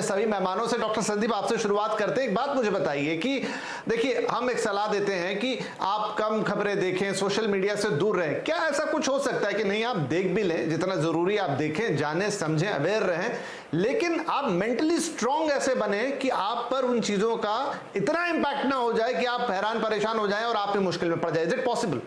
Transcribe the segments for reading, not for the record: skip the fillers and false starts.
सभी मेहमानों से। डॉक्टर संदीप, आपसे शुरुआत करते हैं। एक बात मुझे बताइए कि देखिए, हम एक सलाह देते हैं कि आप कम खबरें देखें, सोशल मीडिया से दूर रहें। क्या ऐसा कुछ हो सकता है कि नहीं, आप देख भी लें, जितना जरूरी आप देखें, जाने समझें, अवेयर रहें, लेकिन आप मेंटली स्ट्रांग ऐसे बने कि आप पर उन चीजों का इतना इंपैक्ट ना हो जाए कि आप हैरान परेशान हो जाएं और आप भी मुश्किल में पड़ जाए? Is it possible?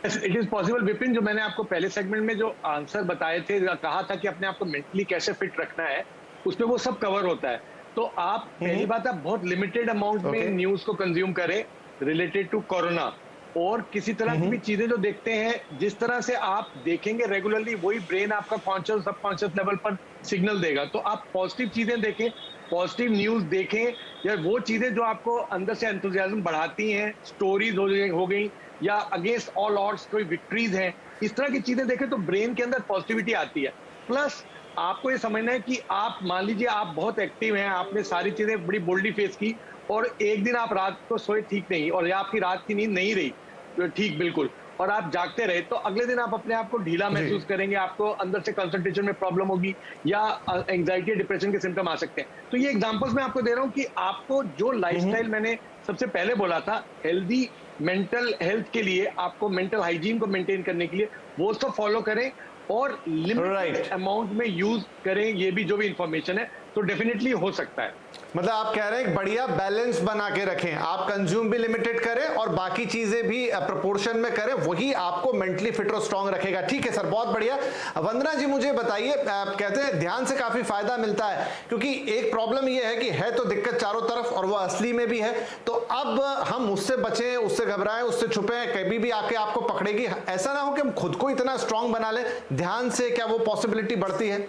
It is possible Vipin. जो मैंने आपको पहले सेगमेंट में जो आंसर बताए थे, कहा था कि अपने आप को मेंटली कैसे फिट रखना है, उसमें वो सब कवर होता है। तो आप पहली बात, आप बहुत लिमिटेड अमाउंट में न्यूज को कंज्यूम करें रिलेटेड टू कोरोना, और किसी तरह की भी चीजें जो देखते हैं, जिस तरह से आप देखेंगे रेगुलरली, वही ब्रेन आपका कॉन्शियस सबकॉन्शियस लेवल पर सिग्नल देगा। तो आप पॉजिटिव चीजें देखें, पॉजिटिव न्यूज देखें, या वो चीजें जो आपको अंदर से एंथुसियाज्म बढ़ाती हैं, स्टोरीज हो गई, या अगेंस्ट ऑल ऑड्स कोई विक्ट्रीज हैं, इस तरह की चीजें देखें तो ब्रेन के अंदर पॉजिटिविटी आती है। प्लस आपको ये समझना है कि आप मान लीजिए आप बहुत एक्टिव हैं, आपने सारी चीजें बड़ी बोल्डली फेस की, और एक दिन आप रात को सोए ठीक नहीं, और या आपकी रात की नींद नहीं रही तो ठीक बिल्कुल, और आप जागते रहे, तो अगले दिन आप अपने आप को ढीला महसूस करेंगे, आपको अंदर से कंसंट्रेशन में प्रॉब्लम होगी, या एंजाइटी डिप्रेशन के सिम्टम आ सकते हैं। तो ये एग्जांपल्स मैं आपको दे रहा हूं कि आपको जो लाइफस्टाइल मैंने सबसे पहले बोला था, हेल्दी मेंटल हेल्थ के लिए, आपको मेंटल हाइजीन को मेंटेन करने के लिए, वो सब फॉलो करें और लिमिटेड अमाउंट में यूज करें। ये भी जो भी इंफॉर्मेशन है, तो डेफिनेटली हो सकता है। मतलब आप कह रहे हैं बढ़िया बैलेंस बना के रखें, आप कंज्यूम भी लिमिटेड करें और बाकी चीजें भी प्रोपोर्शन में करें, वही आपको मेंटली फिट और स्ट्रांग रखेगा। ठीक है सर, बहुत बढ़िया। वंदना जी, मुझे बताइए, कहते हैं ध्यान से काफी फायदा मिलता है, क्योंकि एक प्रॉब्लम यह है कि है तो दिक्कत चारों तरफ और वो असली में भी है, तो अब हम उससे बचें, उससे घबराएं, उससे छुपें, कभी भी आके आपको पकड़ेगी, ऐसा ना हो कि हम खुद को इतना स्ट्रांग बना लें ध्यान से। क्या वो पॉसिबिलिटी बढ़ती है?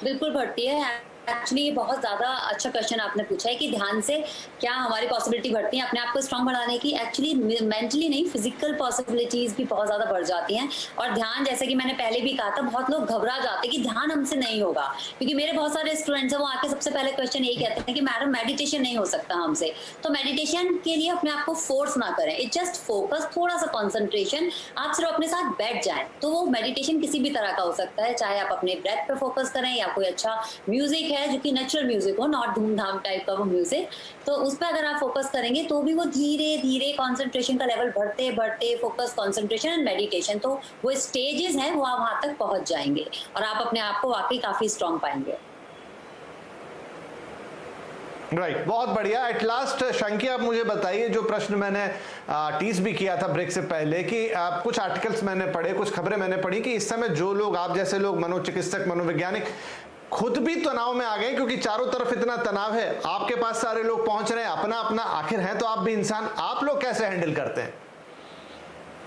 बिल्कुल बढ़ती है। एक्चुअली ये बहुत ज्यादा अच्छा क्वेश्चन आपने पूछा है कि ध्यान से क्या हमारी पॉसिबिलिटी बढ़ती है अपने आप को स्ट्रांग बढ़ाने की। एक्चुअली मेंटली नहीं, फिजिकल पॉसिबिलिटीज भी बहुत ज्यादा बढ़ जाती हैं। और ध्यान, जैसे कि मैंने पहले भी कहा था, बहुत लोग घबरा जाते हैं कि ध्यान हमसे नहीं होगा, क्योंकि मेरे बहुत सारे स्टूडेंट्स हैं, वो आके सबसे पहले क्वेश्चन यही कहते हैं कि मैडम मेडिटेशन नहीं हो सकता हमसे। तो मेडिटेशन के लिए अपने आप को फोर्स ना करें, इट जस्ट फोकस, थोड़ा सा कॉन्सेंट्रेशन, आप सिर्फ अपने साथ बैठ जाएं। तो वो मेडिटेशन किसी भी तरह का हो सकता है, चाहे आप अपने ब्रेथ पे फोकस करें, या कोई अच्छा म्यूजिक है जो कि नेचुरल म्यूजिक हो, नॉट धूमधाम टाइप का वो म्यूजिक, तो उस पर अगर आप फोकस करेंगे तो भी वो धीरे धीरे कंसंट्रेशन का लेवल बढ़ते बढ़ते, फोकस, कंसंट्रेशन एंड मेडिटेशन, तो वो स्टेजेस हैं, वो आप वहां तक पहुंच जाएंगे और आप अपने आप को वाकई काफी स्ट्रांग पाएंगे। राइट, बहुत बढ़िया। एट लास्ट शंकी, आप मुझे बताइए, जो प्रश्न मैंने टीज भी किया था ब्रेक से पहले, कि कुछ आर्टिकल्स मैंने पढ़े, कुछ खबरें मैंने पढ़ी कि इस समय जो लोग, आप जैसे लोग, मनोचिकित्सक, मनोवैज्ञानिक, खुद भी तनाव में आ गए, क्योंकि चारों तरफ इतना तनाव है, आपके पास सारे लोग पहुंच रहे हैं, अपना अपना, आखिर हैं तो आप भी इंसान। आप लोग कैसे हैंडल करते हैं?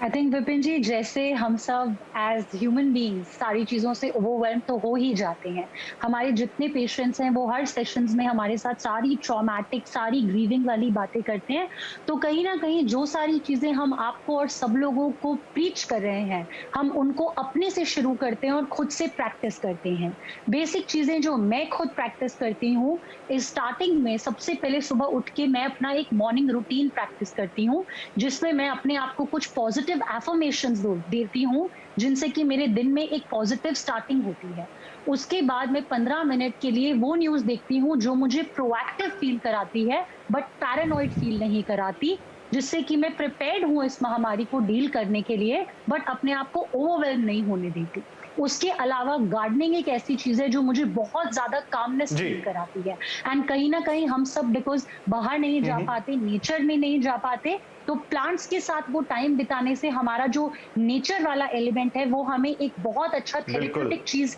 आई थिंक विपिन जी, जैसे हम सब एज ह्यूमन बीइंग्स सारी चीज़ों से ओवरवेल्म तो हो ही जाते हैं। हमारे जितने पेशेंट्स हैं वो हर सेशंस में हमारे साथ सारी ट्रॉमेटिक, सारी ग्रीविंग वाली बातें करते हैं। तो कहीं ना कहीं जो सारी चीज़ें हम आपको और सब लोगों को प्रीच कर रहे हैं, हम उनको अपने से शुरू करते हैं और खुद से प्रैक्टिस करते हैं। बेसिक चीज़ें जो मैं खुद प्रैक्टिस करती हूँ, स्टार्टिंग में सबसे पहले सुबह उठ के मैं अपना एक मॉर्निंग रूटीन प्रैक्टिस करती हूँ, जिसमें मैं अपने आप को कुछ पॉजिटिव एफर्मेशंस देती हूँ, जिनसे कि मेरे दिन में एक पॉजिटिव स्टार्टिंग होती है। उसके बाद मैं 15 मिनट के लिए वो न्यूज़ देखती हूँ जो मुझे प्रोएक्टिव फील कराती है, बट पैरानॉइड फील नहीं कराती, जिससे कि मैं प्रिपेयर्ड हूँ इस महामारी को डील करने के लिए, बट अपने आप को ओवरवेल्म नहीं होने देती। उसके अलावा गार्डनिंग एक ऐसी चीज है जो मुझे बहुत ज्यादा कामनेस फील कराती है। एंड कहीं ना कहीं हम सब बिकॉज बाहर नहीं जा पाते, नेचर में नहीं जा पाते, तो प्लांट्स के साथ वो टाइम बिताने से हमारा जो नेचर वाला एलिमेंट है वो हमें एक बहुत अच्छा थेरेप्यूटिक चीज